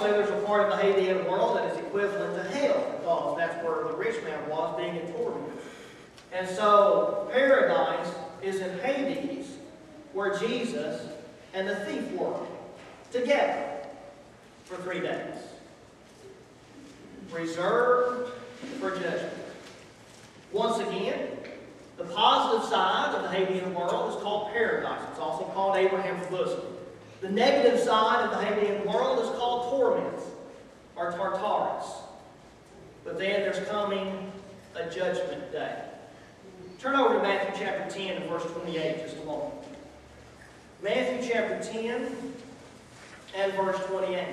obviously, there's a part of the Hadean world that is equivalent to hell, because that's where the rich man was, being in torment. And so, paradise is in Hades, where Jesus and the thief were together for 3 days, reserved for judgment. Once again, the positive side of the Hadean world is called paradise. It's also called Abraham's bosom. The negative side of the Hadean world is called torment, or Tartarus. But then there's coming a judgment day. Turn over to Matthew chapter 10 and verse 28 just a moment. Matthew chapter 10 and verse 28.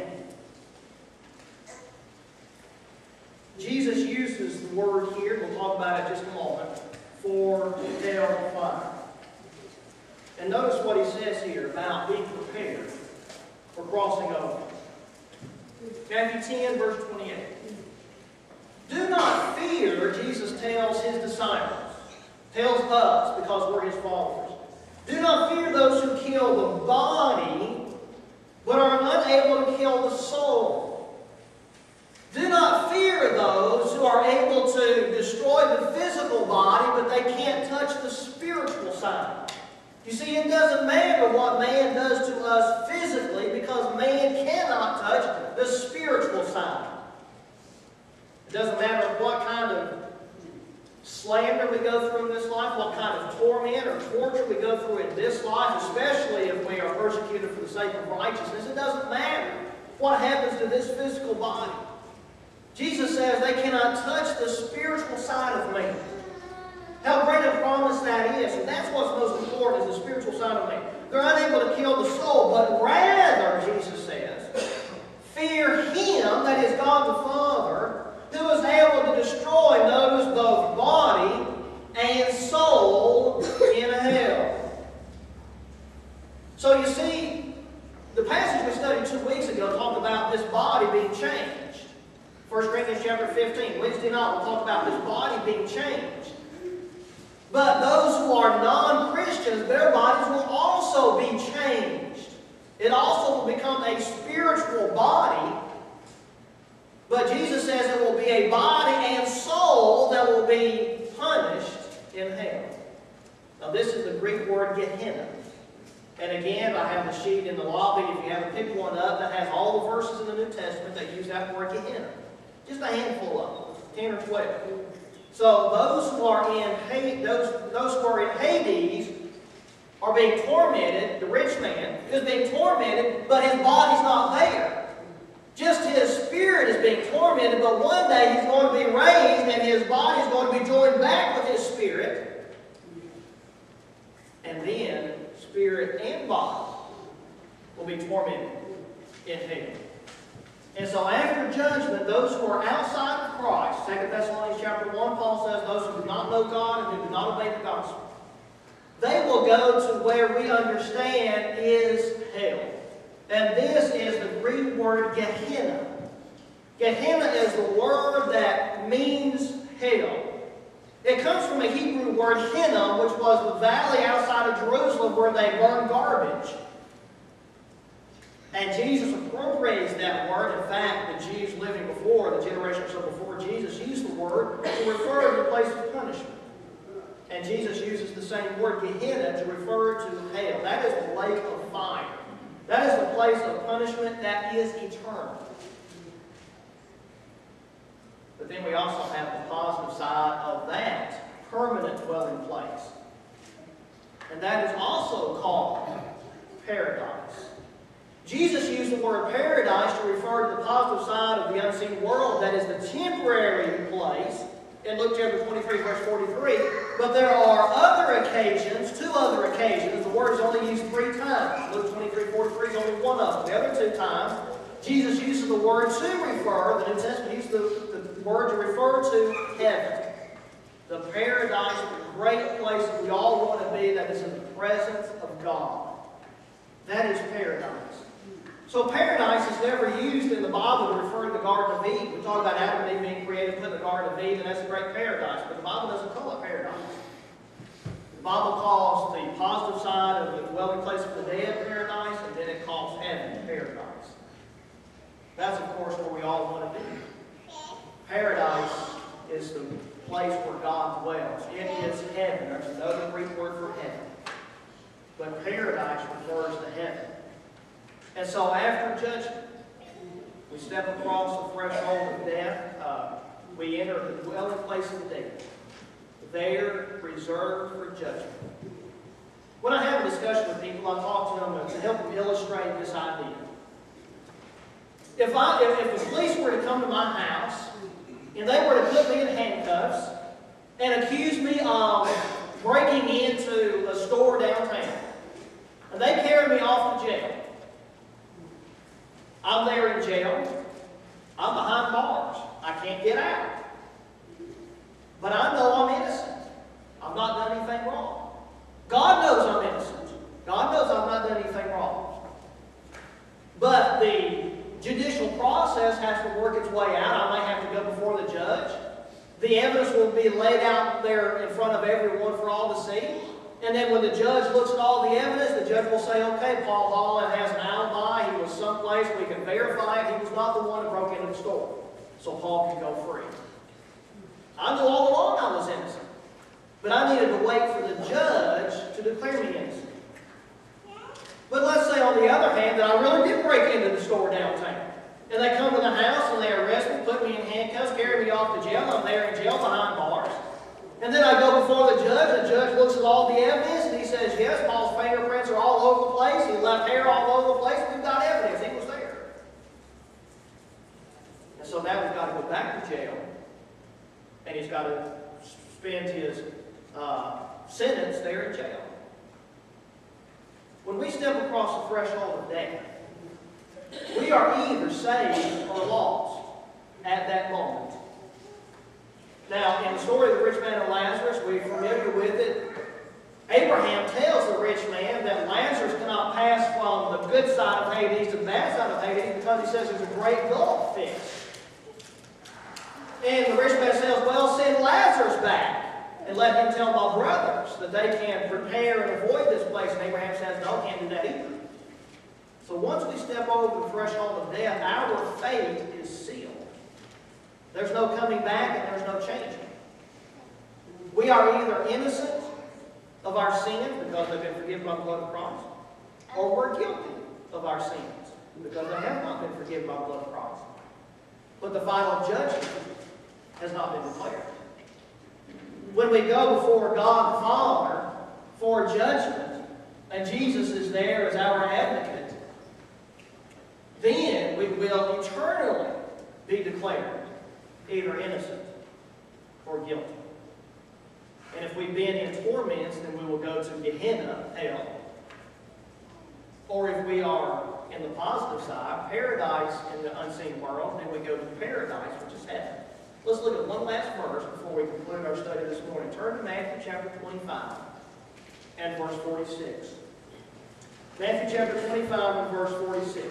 Jesus uses the word here, we'll talk about it in just a moment, for hell fire. And notice what he says here about being prepared for crossing over. Matthew 10, verse 28. Do not fear, Jesus tells his disciples, tells us because we're his followers. Do not fear those who kill the body, but are unable to kill the soul. Do not fear those who are able to destroy the physical body, but they can't touch the spiritual side. You see, it doesn't matter what man does to us physically, because man cannot touch the spiritual side. It doesn't matter what kind of slander we go through in this life, what kind of torment or torture we go through in this life, especially if we are persecuted for the sake of righteousness. It doesn't matter what happens to this physical body. Jesus says they cannot touch the spiritual side of man. How great a promise that is. And that's what's most important, is the spiritual side of man. They're unable to kill the soul, but rather, Jesus says, fear Him, that is God the Father, who is able to destroy, notice, both body and soul in hell. So you see, the passage we studied 2 weeks ago talked about this body being changed. 1 Corinthians chapter 15. Wednesday night we'll talk about this body being changed. But those who are non-Christians, their bodies will also be changed. It also will become a spiritual body. But Jesus says it will be a body and soul that will be punished in hell. Now this is the Greek word Gehenna. And again, I have the sheet in the lobby, if you haven't picked one up, that has all the verses in the New Testament that use that word Gehenna. Just a handful of them, 10 or 12. So those who are in Hades are being tormented. The rich man is being tormented, but his body's not there. Just his spirit is being tormented, but one day he's going to be raised and his body is going to be joined back with his spirit. And then spirit and body will be tormented in hell. And so after judgment, those who are outside of Christ, 2 Thessalonians chapter 1, Paul says, those who do not know God and who do not obey the gospel, they will go to where we understand is hell. And this is the Greek word Gehenna. Gehenna is the word that means hell. It comes from a Hebrew word Hinnom, which was the valley outside of Jerusalem where they burned garbage. And Jesus appropriates that word. In fact, the Jews living before, the generation or so before Jesus, used the word to refer to the place of punishment. And Jesus uses the same word, Gehenna, to refer to hell. That is the lake of fire. That is the place of punishment that is eternal. But then we also have the positive side of that permanent dwelling place. And that is also called paradise. Jesus used the word paradise to refer to the positive side of the unseen world, that is the temporary place, in Luke chapter 23, verse 43. But there are other occasions, 2 other occasions, the word is only used 3 times. Luke 23, 43 is only one of them. The other 2 times, Jesus uses the word to refer, the New Testament uses the word to refer to heaven. The paradise, the great place that we all want to be, that is in the presence of God. That is paradise. So paradise is never used in the Bible to refer to the Garden of Eden. We talk about Adam and Eve being created, put in the Garden of Eden, and that's a great paradise. But the Bible doesn't call it paradise. The Bible calls the positive side of the dwelling place of the dead paradise, and then it calls heaven paradise. That's, of course, where we all want to be. Paradise is the place where God dwells. It is heaven. There's another Greek word for heaven. But paradise refers to heaven. And so after judgment, we step across the threshold of death. We enter the dwelling place of the dead. There, reserved for judgment. When I have a discussion with people, I talk to them to help them illustrate this idea. If the police were to come to my house, and they were to put me in handcuffs, and accuse me of breaking into a store downtown, and they carry me off to jail, I'm there in jail. I'm behind bars. I can't get out. But I know I'm innocent. I've not done anything wrong. God knows I'm innocent. God knows I've not done anything wrong. But the judicial process has to work its way out. I may have to go before the judge. The evidence will be laid out there in front of everyone for all to see. And then when the judge looks at all the evidence, the judge will say, okay, Paul Holland has an alibi. He was someplace. We can verify it. He was not the one who broke into the store. So Paul can go free. I knew all along I was innocent. But I needed to wait for the judge to declare me innocent. But let's say, on the other hand, that I really did break into the store downtown. And they come to the house and they arrest me, put me in handcuffs, carry me off to jail. I'm there in jail behind bars. And then I go before the judge looks at all the evidence, and he says, yes, Paul's fingerprints are all over the place. He left hair all over the place. We've got evidence. He was there. And so now he's got to go back to jail. And he's got to spend his sentence there in jail. When we step across the threshold of death, we are either saved or lost at that moment. Now, in the story of the rich man and Lazarus, we're familiar with it. Abraham tells the rich man that Lazarus cannot pass from the good side of Hades to the bad side of Hades because he says there's a great gulf fixed. And the rich man says, well, send Lazarus back and let him tell my brothers that they can prepare and avoid this place. And Abraham says, no, can't do that either. So once we step over the threshold of death, our fate is sealed. There's no coming back and there's no changing. We are either innocent of our sins because they've been forgiven by the blood of Christ, or we're guilty of our sins because they have not been forgiven by the blood of Christ. But the final judgment has not been declared. When we go before God the Father for judgment, and Jesus is there as our advocate, then we will eternally be declared either innocent or guilty. And if we've been in torments, then we will go to Gehenna, hell. Or if we are in the positive side, paradise in the unseen world, then we go to paradise, which is heaven. Let's look at one last verse before we conclude our study this morning. Turn to Matthew chapter 25 and verse 46. Matthew chapter 25 and verse 46.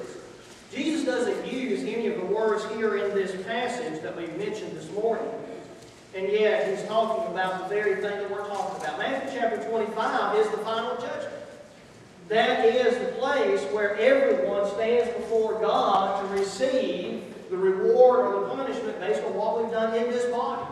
Jesus doesn't use any of the words here in this passage that we've mentioned this morning. And yet, he's talking about the very thing that we're talking about. Matthew chapter 25 is the final judgment. That is the place where everyone stands before God to receive the reward or the punishment based on what we've done in this body.